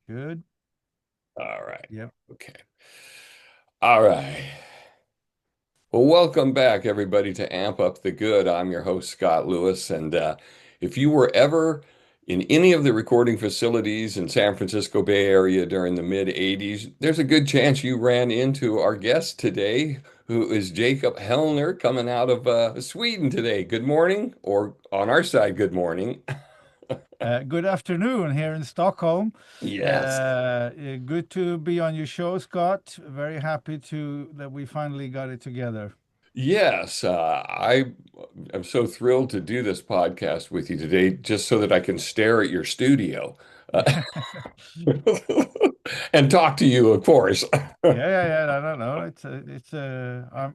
Good. All right. Yep. Okay. All right. Well, welcome back, everybody, to Amp Up the Good. I'm your host, Scott Lewis. And if you were ever in any of the recording facilities in San Francisco Bay Area during the mid 80s, there's a good chance you ran into our guest today, who is Jacob Hellner, coming out of Sweden today. Good morning, or on our side, good morning. Good afternoon here in Stockholm. Yes. Good to be on your show, Scott. Very happy to that we finally got it together. Yes, I am so thrilled to do this podcast with you today, just so that I can stare at your studio and talk to you, of course. Yeah. I don't know.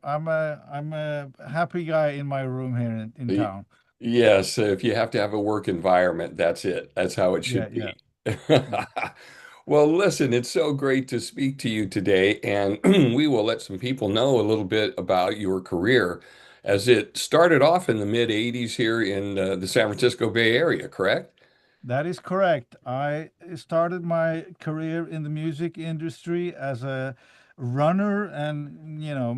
I'm a happy guy in my room here in town. Yes, if you have to have a work environment, that's it. That's how it Yeah, should yeah, be. yeah. Well, listen, it's so great to speak to you today, and we will let some people know a little bit about your career as it started off in the mid 80s here in the San Francisco Bay Area, correct? That is correct. I started my career in the music industry as a runner and,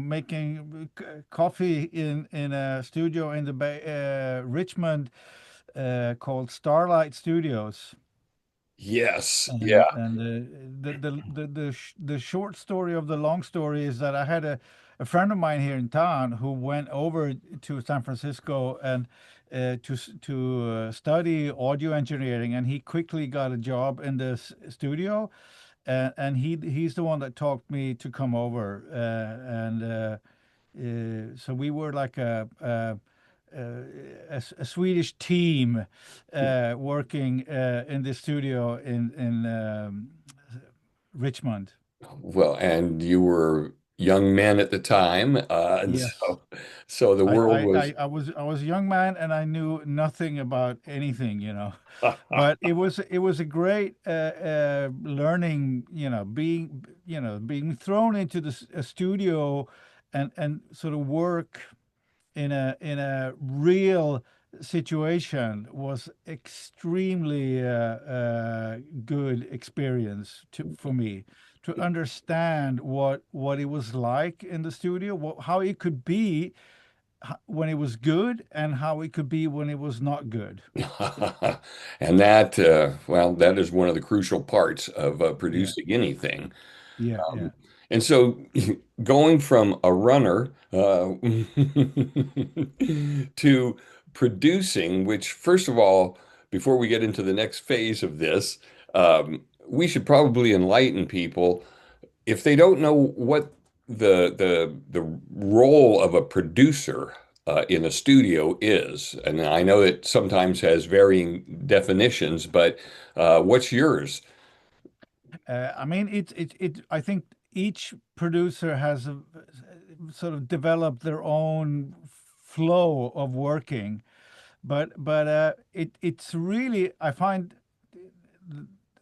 making coffee in a studio in the Bay, Richmond, called Starlight Studios. Yes, yeah. And the short story of the long story is that I had a friend of mine here in town who went over to San Francisco and to study audio engineering, and he quickly got a job in the studio, and he's the one that talked me to come over, so we were like a Swedish team working in the studio in Richmond. Well, and you were young men at the time, and Yes. so the I, world I, was. I, I was I was a young man and I knew nothing about anything. But it was a great learning, being thrown into a studio and sort of work in a real situation was extremely good experience for me to understand what it was like in the studio, how it could be when it was good and how it could be when it was not good. And that, well, that is one of the crucial parts of Yeah, producing anything. yeah. And so going from a runner to producing, which, first of all, before we get into the next phase of this, we should probably enlighten people if they don't know what the role of a producer in a studio is. And I know it sometimes has varying definitions, but what's yours? I mean, I think each producer has sort of developed their own flow of working, but it's really I find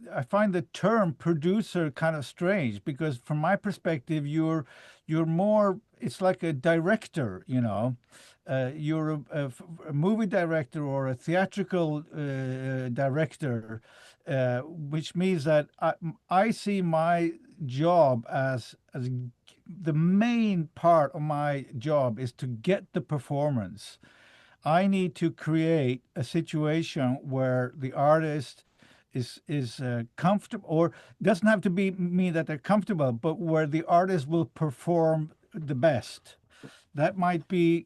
the term producer kind of strange because from my perspective, you're more. It's like a director, You're a movie director or a theatrical director, which means that I see my job as the main part of my job is to get the performance. I need to create a situation where the artist is comfortable, or doesn't have to be mean that they're comfortable, but where the artist will perform the best. That might be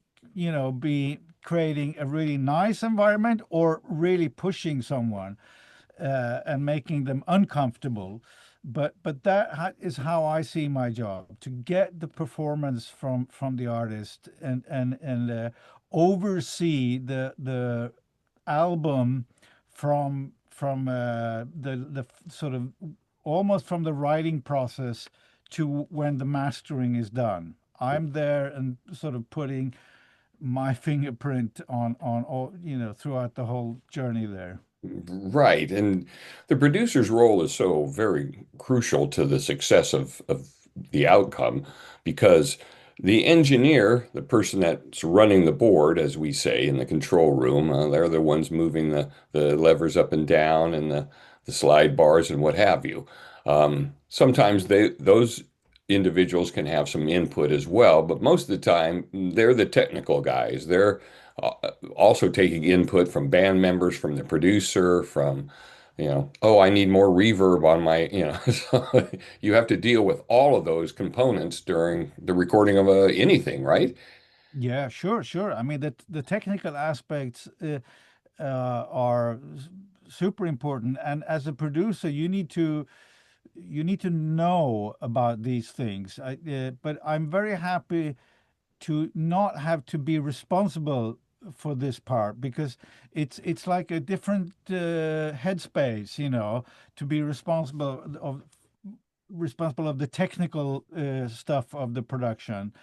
creating a really nice environment or really pushing someone and making them uncomfortable. But that is how I see my job, to get the performance from the artist and oversee the album from the sort of almost from the writing process to when the mastering is done. I'm there and sort of putting my fingerprint on all, throughout the whole journey there. Right. And the producer's role is so very crucial to the success of the outcome because the engineer, the person that's running the board, as we say in the control room, they're the ones moving the levers up and down and the slide bars and what have you. Sometimes those individuals can have some input as well, but most of the time they're the technical guys. They're uh, also taking input from band members, from the producer, from oh, I need more reverb on my, so you have to deal with all of those components during the recording of anything, right? Yeah, sure, sure. I mean, the technical aspects are super important, and as a producer, you need to know about these things. But I'm very happy to not have to be responsible for this part because it's like a different headspace, you know, to be responsible of the technical stuff of the production.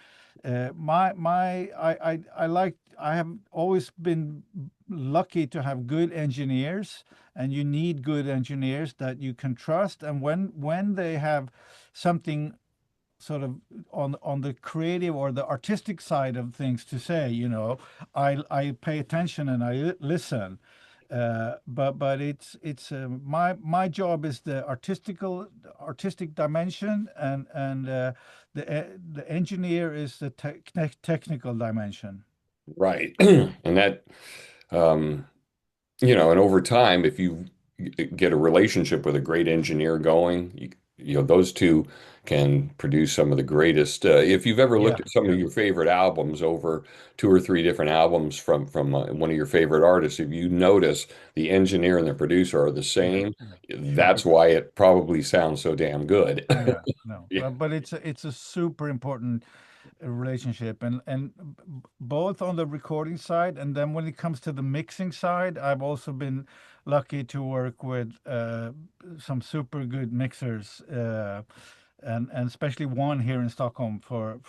I have always been lucky to have good engineers, and you need good engineers that you can trust. And when they have something sort of on the creative or the artistic side of things to say, you know, I pay attention and I listen. But my job is the artistic dimension, and the engineer is the technical dimension. Right. And that, um, and over time, if you get a relationship with a great engineer going, those two can produce some of the greatest. If you've ever looked Yeah, at some of yeah, your favorite albums over two or three different albums from one of your favorite artists, if you notice the engineer and the producer are the yeah, same, yeah. Sure. that's why it probably sounds so damn good. Yeah, no, Yeah. but it's a super important relationship, and both on the recording side, and then when it comes to the mixing side, I've also been lucky to work with some super good mixers, and especially one here in Stockholm for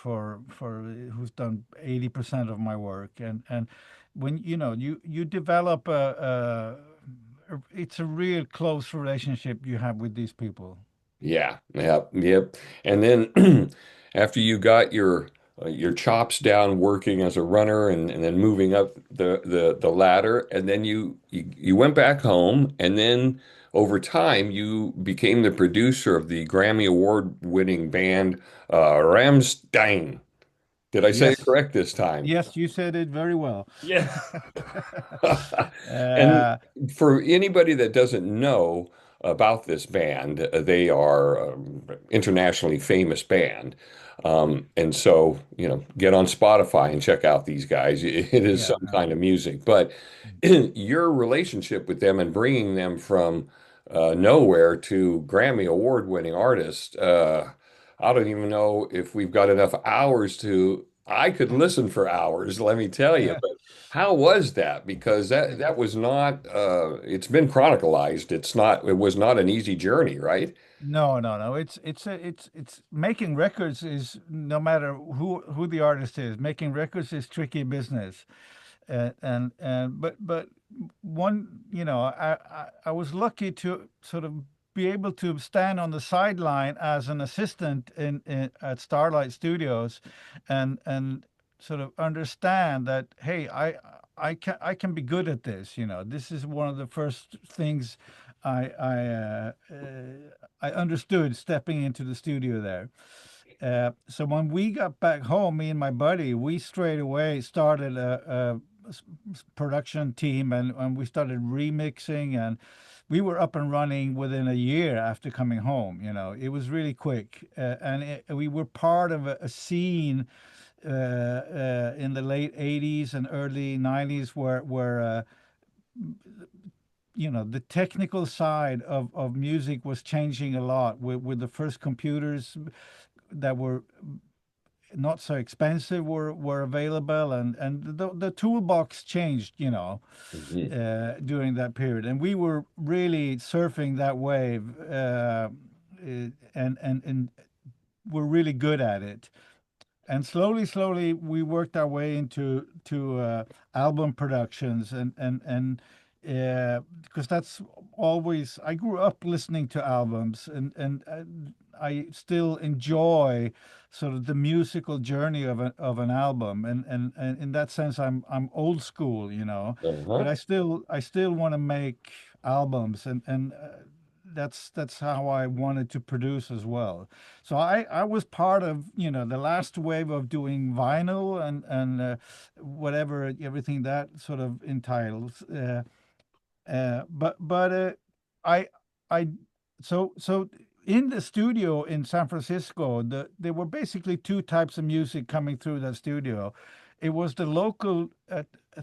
who's done 80% of my work. And when you know you develop it's a real close relationship you have with these people. Yeah, yep, yep. And then after you got your chops down working as a runner and then moving up the ladder, and then you went back home, and then over time you became the producer of the Grammy Award winning band Ramstein. Did I say it Yes. correct this time? Yes, you said it very well. Yes. And uh, for anybody that doesn't know about this band, they are internationally famous band. And so, get on Spotify and check out these guys. It is yeah, some kind of music. But your relationship with them and bringing them from nowhere to Grammy award-winning artists, I don't even know if we've got enough hours to. I could listen for hours, let me tell you. yeah. How was that? Because that was not it's been chronicalized. It was not an easy journey, right? No, no, no. It's making records is no matter who the artist is. Making records is tricky business, and but one, you know, I was lucky to sort of be able to stand on the sideline as an assistant in at Starlight Studios, and sort of understand that, hey, I can be good at this. You know, this is one of the first things I I uh, uh, I understood stepping into the studio there. So when we got back home, me and my buddy, we straight away started a production team, and we started remixing, and we were up and running within a year after coming home. You know, it was really quick, we were part of a scene in the late '80s and early '90s where you know, the technical side of music was changing a lot with the first computers that were not so expensive were available, and the toolbox changed, you know, Mhm. during that period, and we were really surfing that wave, and we're really good at it. And slowly, we worked our way into to album productions, and because that's always, I grew up listening to albums, and I still enjoy sort of the musical journey of an album, and in that sense, I'm old school, you know, but Uh-huh. I still want to make albums, and that's how I wanted to produce as well. So I was part of, the last wave of doing vinyl and whatever everything that sort of entitles. But I I so in the studio in San Francisco, there were basically two types of music coming through that studio. It was the local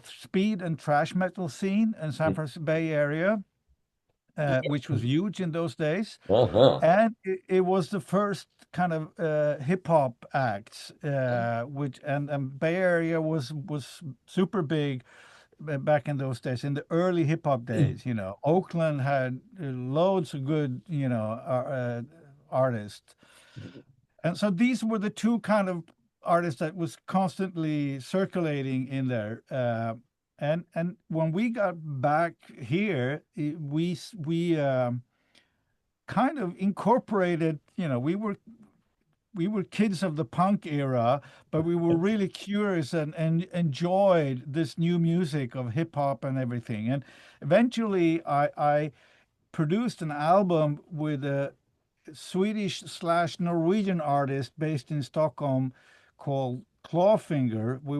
speed and thrash metal scene in San Francisco Bay Area, which was huge in those days, Uh-huh. and it was the first kind of hip hop acts, which and Bay Area was super big back in those days, in the early hip hop days. Oakland had loads of good, artists, and so these were the two kind of artists that was constantly circulating in there. And when we got back here, we kind of incorporated. We were kids of the punk era, but we were really curious and enjoyed this new music of hip hop and everything. And eventually, I produced an album with a Swedish/Norwegian artist based in Stockholm called Clawfinger. We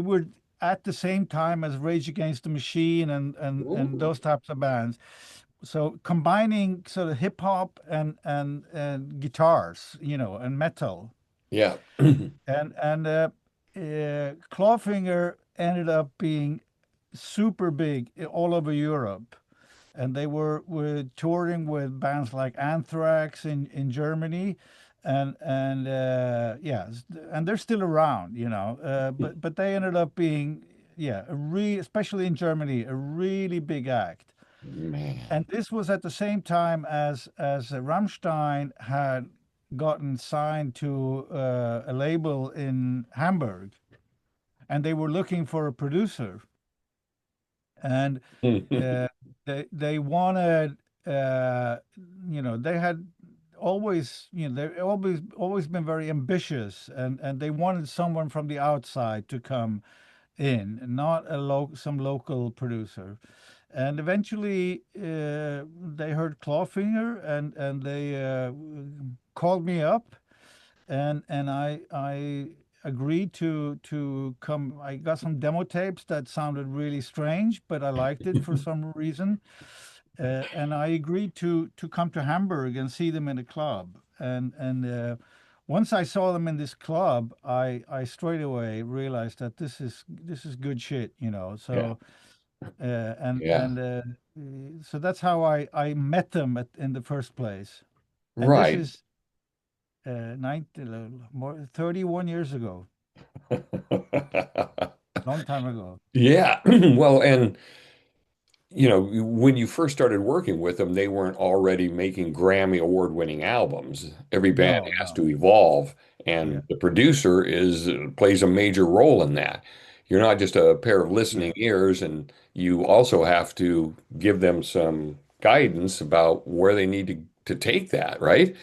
were at the same time as Rage Against the Machine and Ooh. those types of bands, so combining sort of hip hop and guitars, and metal, Yeah. and Clawfinger ended up being super big all over Europe, and they were touring with bands like Anthrax in Germany, and yeah, and they're still around, but they ended up being, yeah, especially in Germany, a really big act. Man. And this was at the same time as Rammstein had gotten signed to a label in Hamburg, and they were looking for a producer, and uh, they wanted, uh, they had always, they always been very ambitious, and they wanted someone from the outside to come in, not some local producer. And eventually, they heard Clawfinger, and they called me up, and I agreed to come. I got some demo tapes that sounded really strange, but I liked it for some reason, and I agreed to come to Hamburg and see them in a club. And once I saw them in this club, I straight away realized that this is good shit, Yeah. So and Yeah. and so that's how I met them in the first place. And this Right. is 31 years ago, long time ago. Yeah. Well, and when you first started working with them, they weren't already making Grammy award-winning albums. Every band No, has no. to evolve, Yeah, and the producer is plays a major role in that. You're not just a pair of listening yeah, ears, and you also have to give them some guidance about where they need to take that, right?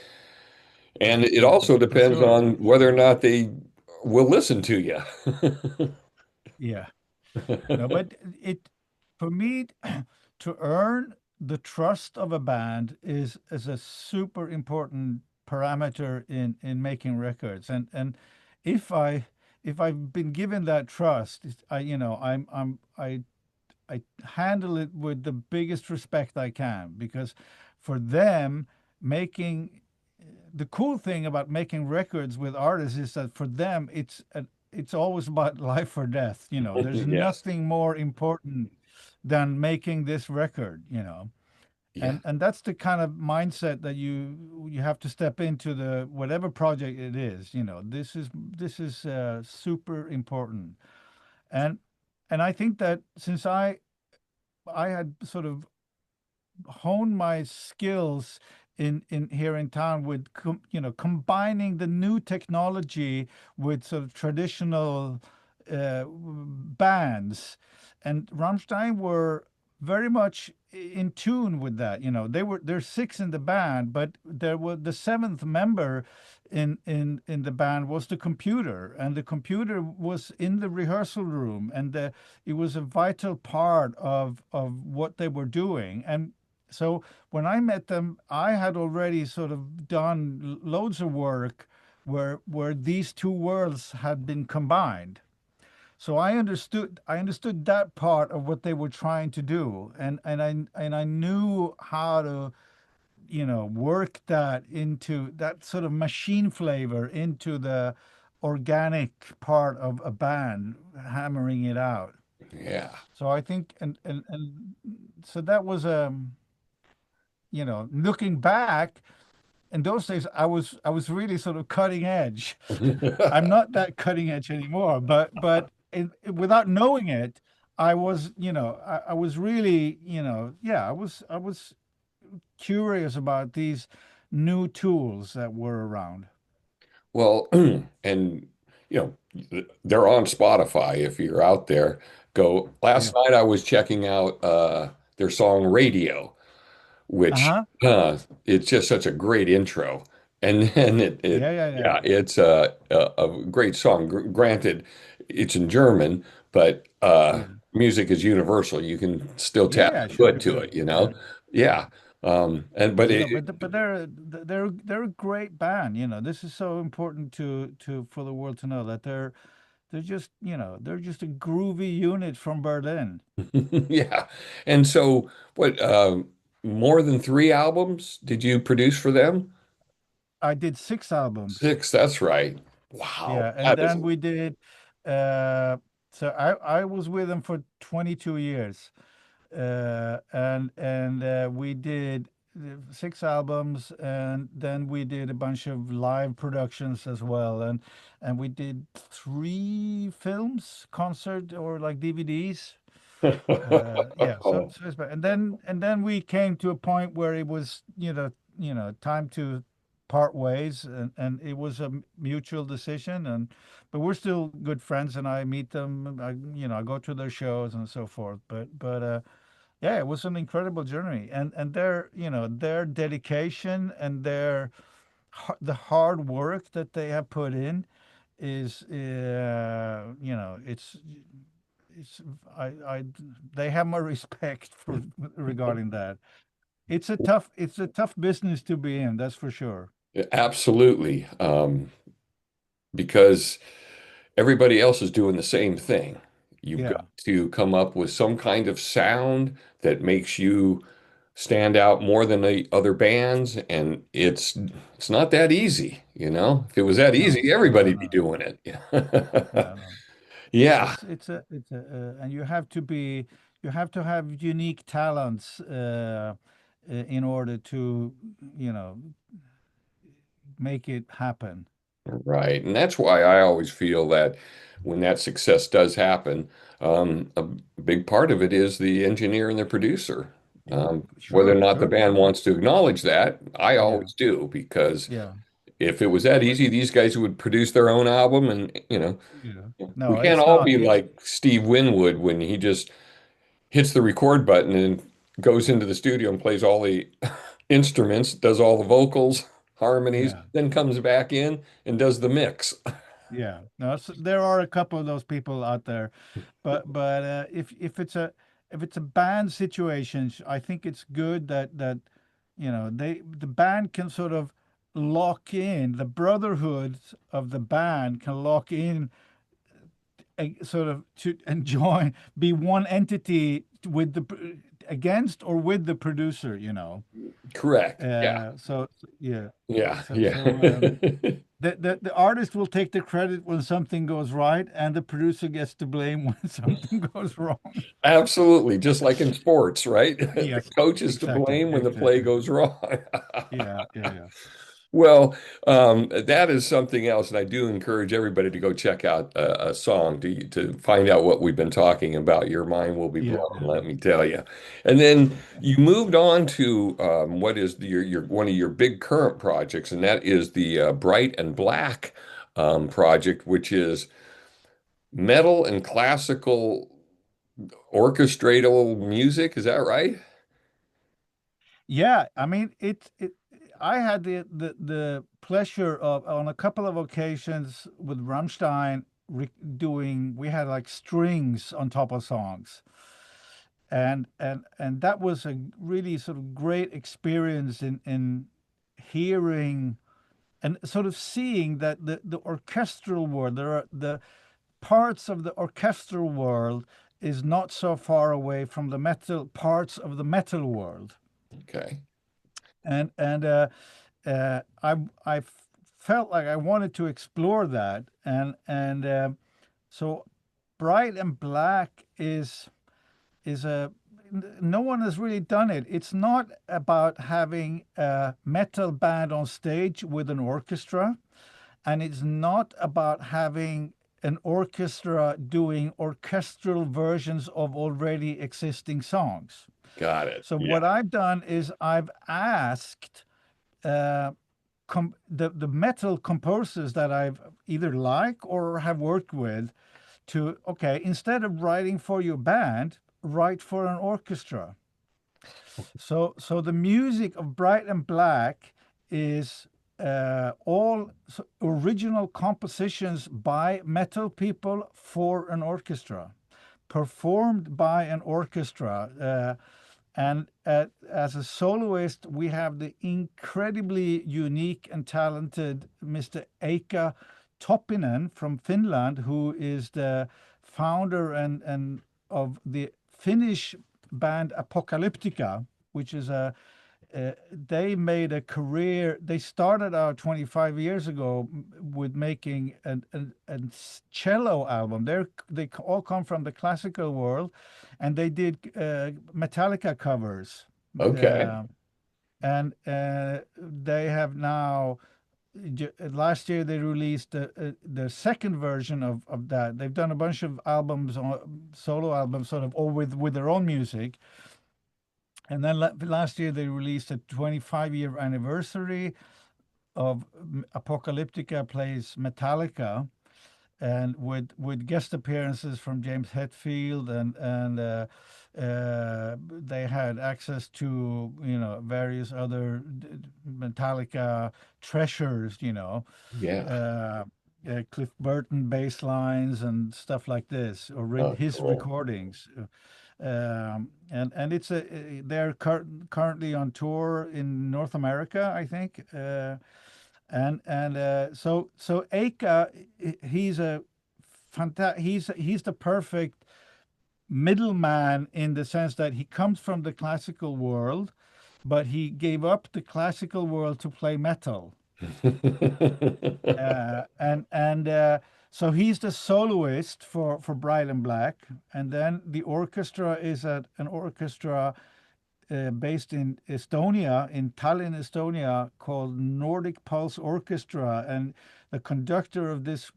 yeah, And it yeah, also for depends sure. on whether or not they will listen to you. Yeah. No, but it for me to earn the trust of a band is a super important parameter in making records. And if I if I've been given that trust, I you know I handle it with the biggest respect I can, because for them, making the cool thing about making records with artists is that for them it's always about life or death. There's Yes. nothing more important than making this record. Yeah. And that's the kind of mindset that you have to step into the whatever project it is. This is super important. And and I think that since I had sort of honed my skills in here in town with combining the new technology with sort of traditional bands, and Rammstein were very much in tune with that. There's six in the band, but there was the seventh member in the band was the computer, and the computer was in the rehearsal room, and it was a vital part of what they were doing. So when I met them, I had already sort of done loads of work where these two worlds had been combined. So I understood that part of what they were trying to do, and I knew how to work that into that sort of machine flavor into the organic part of a band, hammering it out. Yeah. So I think, and so that was looking back in those days, I was really sort of cutting edge. I'm not that cutting edge anymore, but without knowing it, I was really, yeah, I was curious about these new tools that were around. Well, and they're on Spotify if you're out there. Go. Last Yeah. night I was checking out their song Radio, which Uh-huh. it's just such a great intro. And then Yeah, yeah, yeah. yeah, it's a great song. Granted, it's in German, but Yeah. music is universal. You can still Yeah, tap yeah, the sure, foot to sure. it, you Yeah. know? Yeah. And but it, But they're a great band. This is so important to for the world to know that they're just a groovy unit from Berlin. yeah. And so what more than three albums did you produce for them? I did 6 albums. Six, that's right. Wow. Yeah, and That is then we did. Uh, so I was with them for 22 years, and we did 6 albums, and then we did a bunch of live productions as well, and we did 3 films, concert or like DVDs. Yeah, so it's bad. And then we came to a point where it was time to part ways, and it was a mutual decision, but we're still good friends, and I meet them. I go to their shows and so forth. But yeah, it was an incredible journey, and their dedication and the hard work that they have put in is it's I they have my respect for regarding that. It's a tough business to be in, that's for sure. absolutely. Because everybody else is doing the same thing. You've got Yeah. to come up with some kind of sound that makes you stand out more than the other bands, and it's not that easy, you know? If it was that No, easy, no, everybody'd be no, doing it. no, no. Yeah, It's a and you have to have unique talents in order to you know make it happen. right. And that's why I always feel that when that success does happen, a big part of it is the engineer and the producer. Whether or Sure, not the sure, band sure. wants to acknowledge that, I Yeah, always do, because yeah, if it was that easy, these guys would produce their own album. And, yeah. we No, can't it's all not. be It's like Steve Winwood when he just hits the record button and goes into the studio and plays all the instruments, does all the vocals, harmonies, Yeah. then comes back in and does the mix. Yeah, no, there are a couple of those people out there, but if it's a band situation, I think it's good that the band can sort of lock in the brotherhood of the band can lock in sort of to and join be one entity with against or with the producer. Correct. Yeah. Yeah, Yeah. so Yeah. so. The artist will take the credit when something goes right, and the producer gets to blame when something goes wrong. Absolutely. Just like in sports, right? The Yes, coach is to exactly, blame when the play exactly. goes wrong. Yeah, yeah, yeah. Well, that is something else, and I do encourage everybody to go check out a song to find out what we've been talking about. Your mind will be Yeah, blown, yeah. let me tell you. And then you moved on to what is your one of your big current projects, and that is the Bright and Black project, which is metal and classical orchestratal music. Is that right? Yeah, I mean, I had the pleasure of on a couple of occasions with Rammstein doing. We had like strings on top of songs, and that was a really sort of great experience in hearing and sort of seeing that the orchestral world, there are the parts of the orchestral world is not so far away from the metal parts of the metal world. Okay. And I felt like I wanted to explore that, and so Bright and Black is a no one has really done it. It's not about having a metal band on stage with an orchestra, and it's not about having an orchestra doing orchestral versions of already existing songs. Got it. So Yeah. what I've done is I've asked uh, the metal composers that I've either like or have worked with to, okay, instead of writing for your band, write for an orchestra. So the music of Bright and Black is all original compositions by metal people for an orchestra, performed by an orchestra. And as a soloist, we have the incredibly unique and talented Mr. Eika Toppinen from Finland, who is the founder and of the Finnish band Apocalyptica, which is they made a career. They started out 25 years ago with making a cello album. They all come from the classical world, and they did Metallica covers. Okay. Uh, and they have now. Last year they released the second version of that. They've done a bunch of albums, solo albums, sort of, all with their own music. And then last year they released a 25-year anniversary of Apocalyptica plays Metallica, and with guest appearances from James Hetfield, and they had access to various other Metallica treasures, Yeah. uh, Cliff Burton bass lines and stuff like this, or Oh, his cool. recordings. And it's they're currently on tour in North America, I think. So Eika, he's a he's the perfect middleman in the sense that he comes from the classical world, but he gave up the classical world to play metal. So he's the soloist for Bright and Black, and then the orchestra is an orchestra based in Estonia, in Tallinn, Estonia, called Nordic Pulse Orchestra, and the conductor of this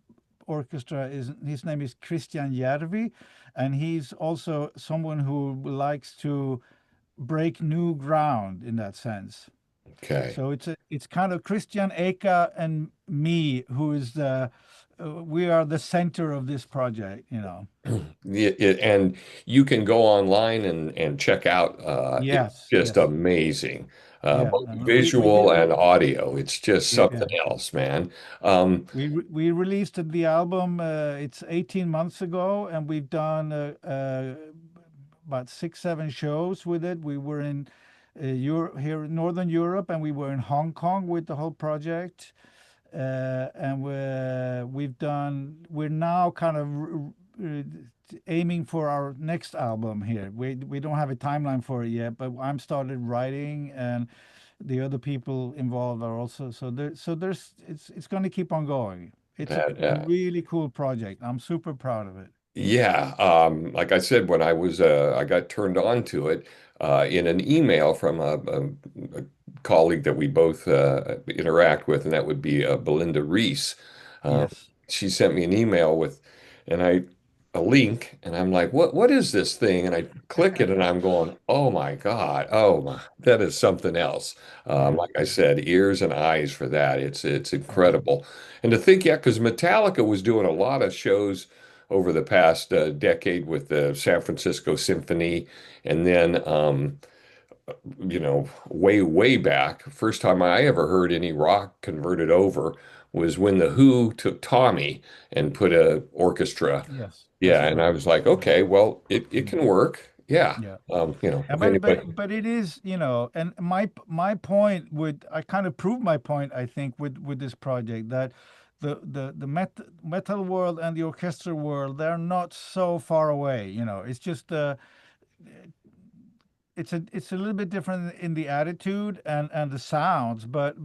orchestra is his name is Christian Järvi, and he's also someone who likes to break new ground in that sense. Okay. So it's kind of Christian Eka and me who is the we are the center of this project. And you can go online and check out. It's Yes, just yes, amazing, yeah. both And we visual did, and audio. It's just yeah. something else, man. Um, We released the album. It's 18 months ago, and we've done about 6, 7 shows with it. We were in Europe, here in Northern Europe, and we were in Hong Kong with the whole project. And we're now kind of aiming for our next album here. We don't have a timeline for it yet, but I'm started writing, and the other people involved are also. So there's it's going to keep on going. It's a that, really cool project. I'm super proud of it. Yeah, like I said, when I got turned on to it in an email from a colleague that we both interact with, and that would be Belinda Reese. Um, Yes. she sent me an email with, and a link, and I'm like, what is this thing? And I click it, and I'm going, oh my God, oh my, that is something else. Yeah. Like I said, ears and eyes for that. It's Yeah. incredible, and to think, yeah, because Metallica was doing a lot of shows over the past decade with the San Francisco Symphony. And then, way back, first time I ever heard any rock converted over was when the Who took Tommy and put a orchestra. Yes. That's Yeah, and I true. was like, Yeah. okay, well, it Mm. can work. Yeah. Yeah. If anybody, But it is, and my point with I kind of proved my point, I think, with this project that the metal world and the orchestral world, they're not so far away. It's just it's a little bit different in the attitude and the sounds, but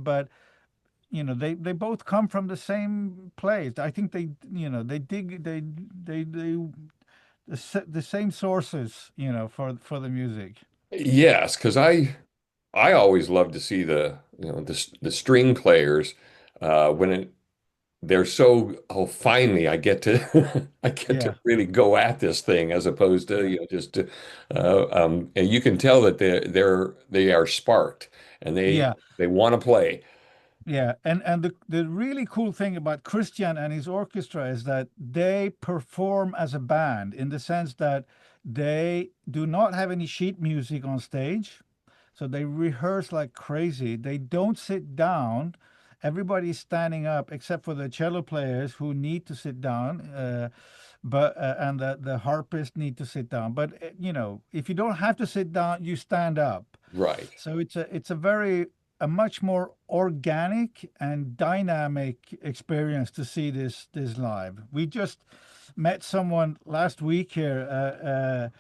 they both come from the same place. I think they dig the same sources, for the music. yes, because I always love to see the string players when they're so, oh, finally I get to I get to Yeah, really go at this thing as opposed to yeah, just and you can tell that they are sparked and yeah. they want to play. Yeah, and the really cool thing about Christian and his orchestra is that they perform as a band in the sense that they do not have any sheet music on stage. So they rehearse like crazy. They don't sit down. Everybody's standing up except for the cello players who need to sit down, but and the harpists need to sit down. But if you don't have to sit down, you stand up. Right. So a much more organic and dynamic experience to see this live. We just met someone last week here,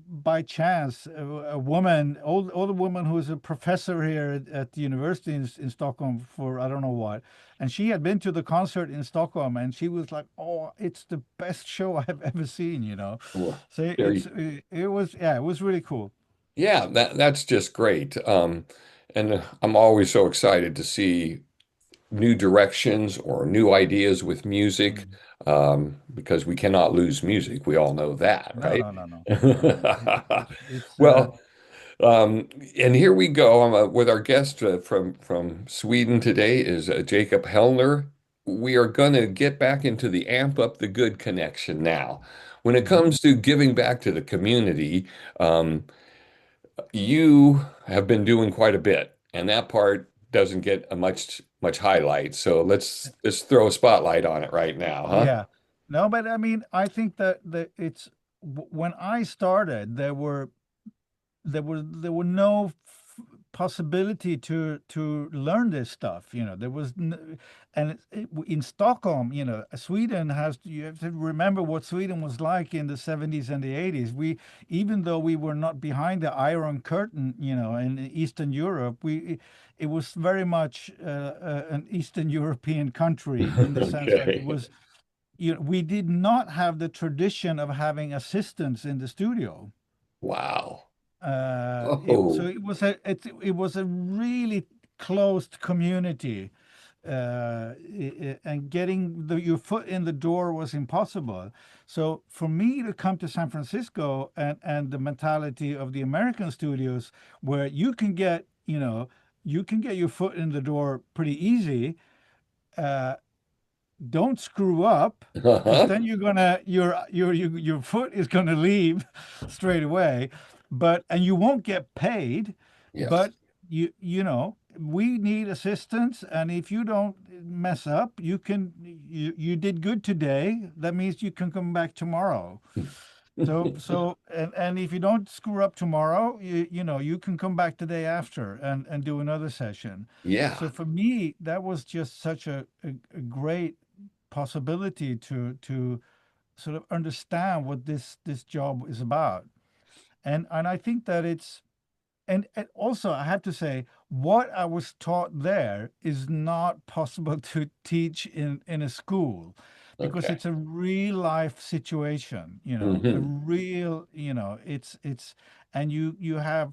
by chance, a woman, older woman who is a professor here at the university in Stockholm for I don't know what, and she had been to the concert in Stockholm, and she was like, "Oh, it's the best show I've ever seen." Well, So there it was, yeah, it was really cool. yeah, that's just great. And I'm always so excited to see new directions or new ideas with music, Mm. because we cannot lose music. We all know that, No, right? no, no, no, no, no. It's Well, and here we go. With our guest from Sweden today is Jacob Hellner. We are going to get back into the amp up the good connection now. When it Mhm. comes to giving back to the community, um, you have been doing quite a bit, and that part doesn't get a much highlight. So let's throw a spotlight on it right now, huh? Yeah. No, but I mean, I think that when I started, there were no possibility to learn this stuff. There was and in Stockholm, Sweden you have to remember what Sweden was like in the 70s and the 80s. Even though we were not behind the Iron Curtain, in Eastern Europe, it was very much an Eastern European country in the sense that it Okay. was, we did not have the tradition of having assistants in the studio. Wow. So Oh, it was a really closed community, and getting your foot in the door was impossible. So for me to come to San Francisco and the mentality of the American studios, where you can get your foot in the door pretty easy. Uh, don't screw up, because uh-huh. then your foot is gonna leave straight away, and you won't get paid. Yes. But we need assistance, and if you don't mess up, you did good today. That means you can come back tomorrow. And if you don't screw up tomorrow, you can come back the day after and do another session. Yeah. So for me, that was just such a great possibility to sort of understand what this job is about. And I think that and also I have to say, what I was taught there is not possible to teach in a school, because Okay. it's a real life situation, a Hmm. real, it's and you have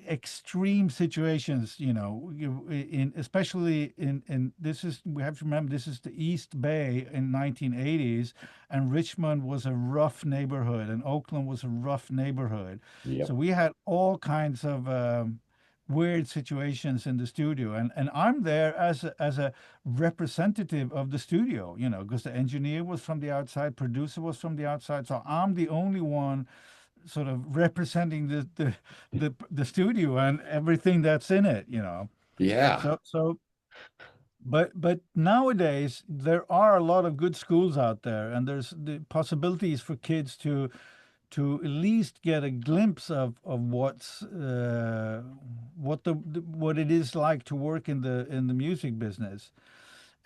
extreme situations, in especially in this is we have to remember, this is the East Bay in 1980s, and Richmond was a rough neighborhood, and Oakland was a rough neighborhood. So Yep. we had all kinds of weird situations in the studio, and I'm there as a representative of the studio, because the engineer was from the outside, producer was from the outside, so I'm the only one sort of representing the studio and everything that's in it. Yeah. So but nowadays there are a lot of good schools out there, and there's the possibilities for kids to at least get a glimpse of what it is like to work in the music business.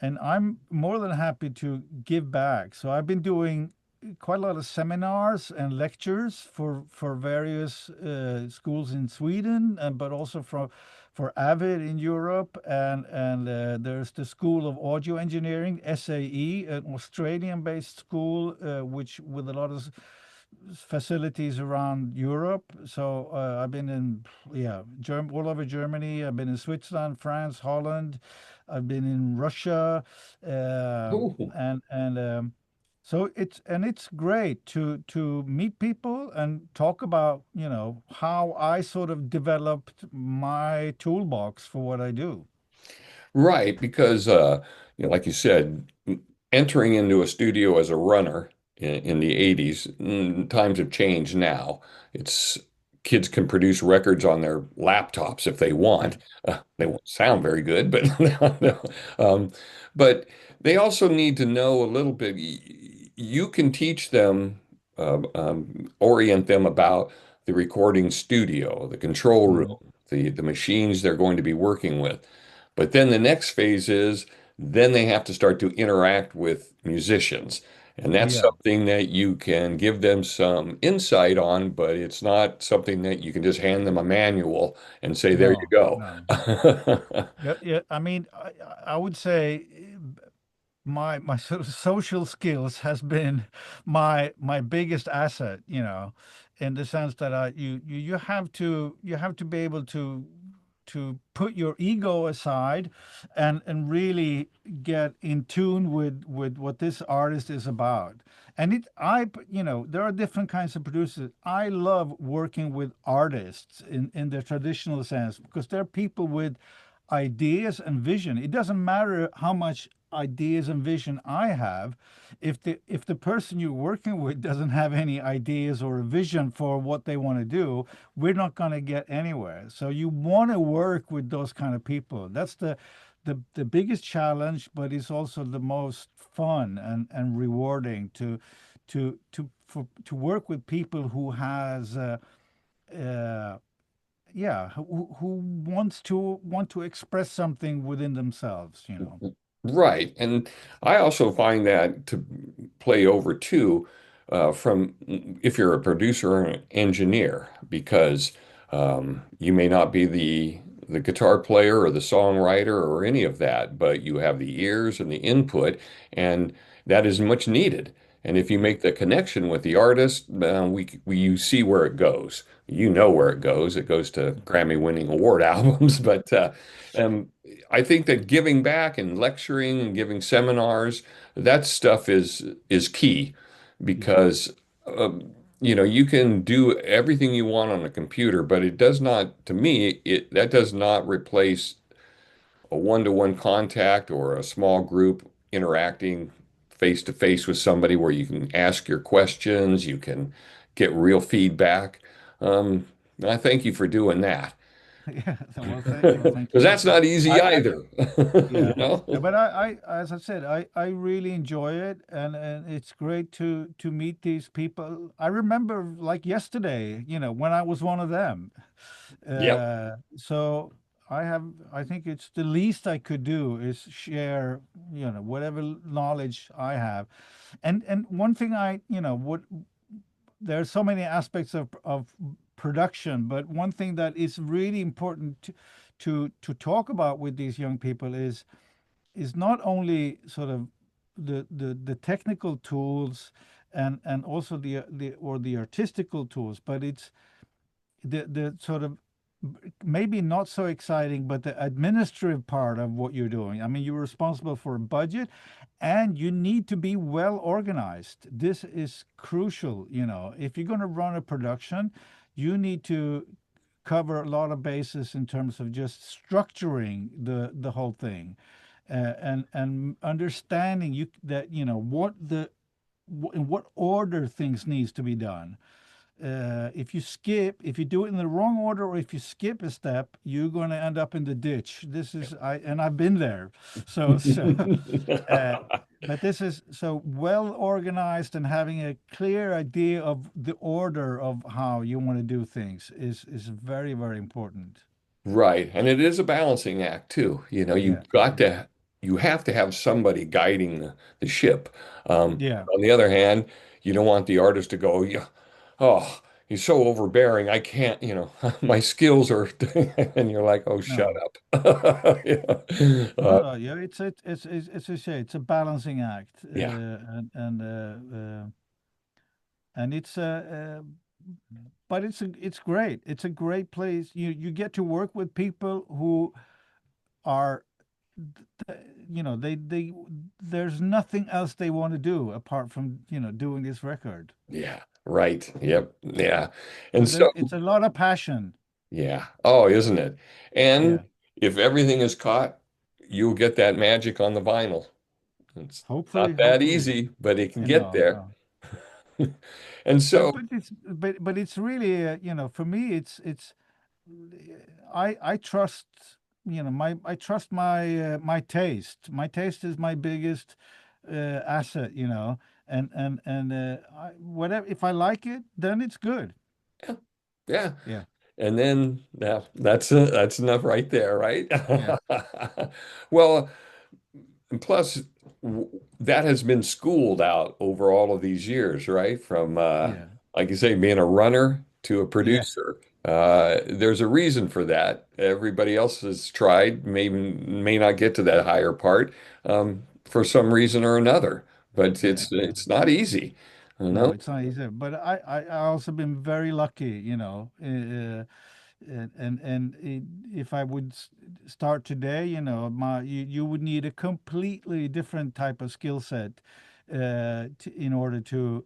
And I'm more than happy to give back. So I've been doing quite a lot of seminars and lectures for various schools in Sweden, and but also for Avid in Europe, and there's the School of Audio Engineering (SAE), an Australian-based school, which with a lot of facilities around Europe. So I've been in, yeah, all over Germany. I've been in Switzerland, France, Holland. I've been in Russia, Cool. and so it's great to meet people and talk about how I sort of developed my toolbox for what I do. Right, because like you said, entering into a studio as a runner in the 80s, times have changed now. It's kids can produce records on their laptops if they want. They won't sound very good, but no. But they also need to know a little bit. You can teach them, orient them about the recording studio, the control Mm. room, the machines they're going to be working with. But then the next phase is then they have to start to interact with musicians. And that's Yeah. something that you can give them some insight on, but it's not something that you can just hand them a manual and say, there you No, go. no. Yeah, yeah. I mean, I would say my sort of social skills has been my biggest asset, in the sense that you have to be able to put your ego aside and really get in tune with what this artist is about. And there are different kinds of producers. I love working with artists in the traditional sense because they're people with ideas and vision. It doesn't matter how much ideas and vision I have, if the person you're working with doesn't have any ideas or a vision for what they want to do, we're not going to get anywhere. So you want to work with those kind of people. That's the biggest challenge, but it's also the most fun and rewarding to work with people who has uh, yeah, who want to express something within themselves. Right. And I also find that to play over too, from if you're a producer or an engineer, because you may not be the guitar player or the songwriter or any of that, but you have the ears and the input, and that is much needed. And if you make the connection with the artist, you see where it goes. You know where it goes. It goes to Grammy-winning award albums, but um, I think that giving back and lecturing and giving seminars, that stuff is key Yeah. because you can do everything you want on a computer, but it does not, to me, it that does not replace a one-to-one contact or a small group interacting face to face with somebody where you can ask your questions, you can get real feedback. Um, I thank you for doing that. Yeah. Well, thank Because you. that's not easy I either. You Yeah. know? But as I said, I really enjoy it, and it's great to meet these people. I remember like yesterday, when I was one of them. Yep. So I think it's the least I could do is share, whatever knowledge I have. And one thing what there are so many aspects of production, but one thing that is really important to talk about with these young people is not only sort of the technical tools and also the artistical tools, but it's the sort of maybe not so exciting, but the administrative part of what you're doing. I mean, you're responsible for a budget and you need to be well organized. This is crucial. If you're going to run a production, you need to cover a lot of bases in terms of just structuring the whole thing, and understanding that in what order things needs to be done. If you do it in the wrong order, or if you skip a step, you're going to end up in the ditch. I've been there. So uh, but this is so well organized, and having a clear idea of the order of how you want to do things is very, very important. Right. And it is a balancing act too. Yeah, You have to have somebody guiding the ship. yeah. On the other hand, you don't want the artist to go, yeah, oh, he's so overbearing. I can't, my skills are, and you're like, oh, shut No, up. Yeah. no, no. Yeah, it's a say it's a balancing act, Yeah. and it's but it's great. It's a great place. You get to work with people who are they there's nothing else they want to do apart from doing this record. Yeah. Right. Yep. Yeah. So And so, it's a lot of passion. yeah. Oh, isn't it? And Yeah, if everything is caught, you'll get that magic on the vinyl. It's hopefully, not that hopefully. easy, but it can get No, there. no. And but so, but it's but it's really for me it's I trust my I trust my taste. My taste is my biggest asset, whatever, if I like it, then it's good. yeah, yeah. Yeah, And then yeah, that's enough right there, right? yeah, Well, and plus, that has been schooled out over all of these years, right? From, yeah, like you say, being a runner to a yeah, producer. There's a reason for that. Everybody else has tried, may not get to that higher part, for some reason or another. But yeah, yeah. it's not easy, you No, know? it's not easy, but I also been very lucky, if I would start today, you would need a completely different type of skill set in order to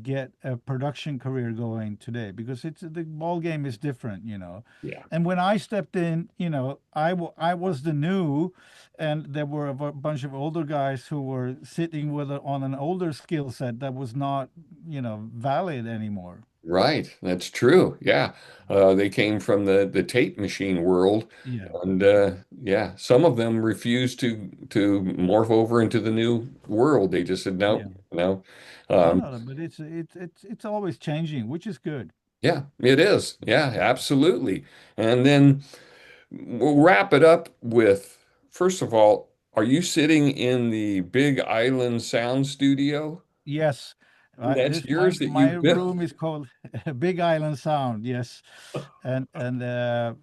get a production career going today, because it's the ball game is different, Yeah. and when I stepped in, I was the new, and there were a bunch of older guys who were sitting on an older skill set that was not valid anymore. Right, that's true. Yeah, they came from the tape machine world, Yeah, and yeah, some of them refused to morph over into the new world. They just said no, yeah. no. No, Um, no, no, but it's always changing, which is good. yeah, it is. Yeah, absolutely. And then we'll wrap it up with, first of all, are you sitting in the Big Island Sound Studio? Yes, That's this my yours that my you built. room is called Big Island Sound. Yes, and I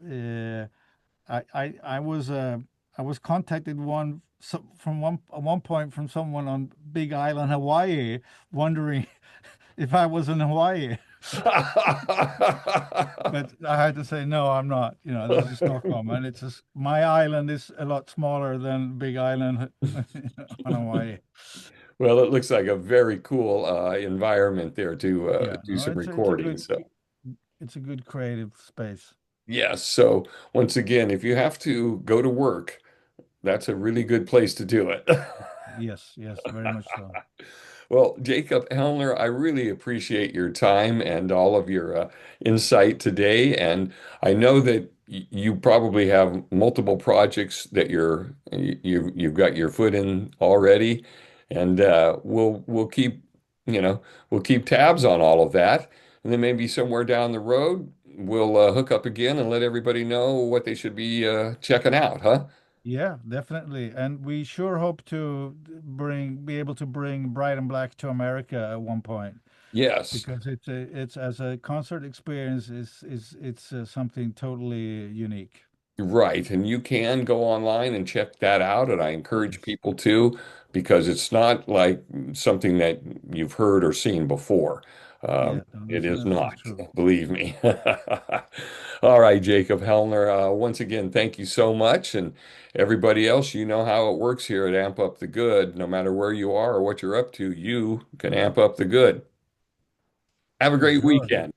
was contacted from one at one point from someone on Big Island, Hawaii, wondering if I was in Hawaii. But I had to say no, I'm not. This is Stockholm, and it's just my island is a lot smaller than Big Island on Hawaii. Well, it looks like a very cool environment there to Yeah, do no, some it's a recording. good So, it's a good creative space. yes. So, once again, if you have to go to work, that's a really good place to do it. Yes, yes, very much so. Well, Jacob Hellner, I really appreciate your time and all of your insight today. And I know that you probably have multiple projects that you've got your foot in already, and we'll keep we'll keep tabs on all of that, and then maybe somewhere down the road we'll hook up again and let everybody know what they should be checking out, huh? Yeah, definitely. And we sure hope to be able to bring Bright and Black to America at one point, Yes. because it's as a concert experience it's something totally unique. Right, and you can go online and check that out, and I encourage Yes. people to, because it's not like something that you've heard or seen before. Yeah, no, It is this is not, true. believe me. All right, Jacob Hellner, once again, thank you so much, and everybody else, you know how it works here at Amp Up the Good. No matter where you are or what you're up to, you can amp up the good. Have a For great sure. weekend.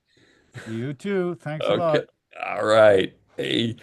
You too. Thanks a Okay, lot. all right. Hey.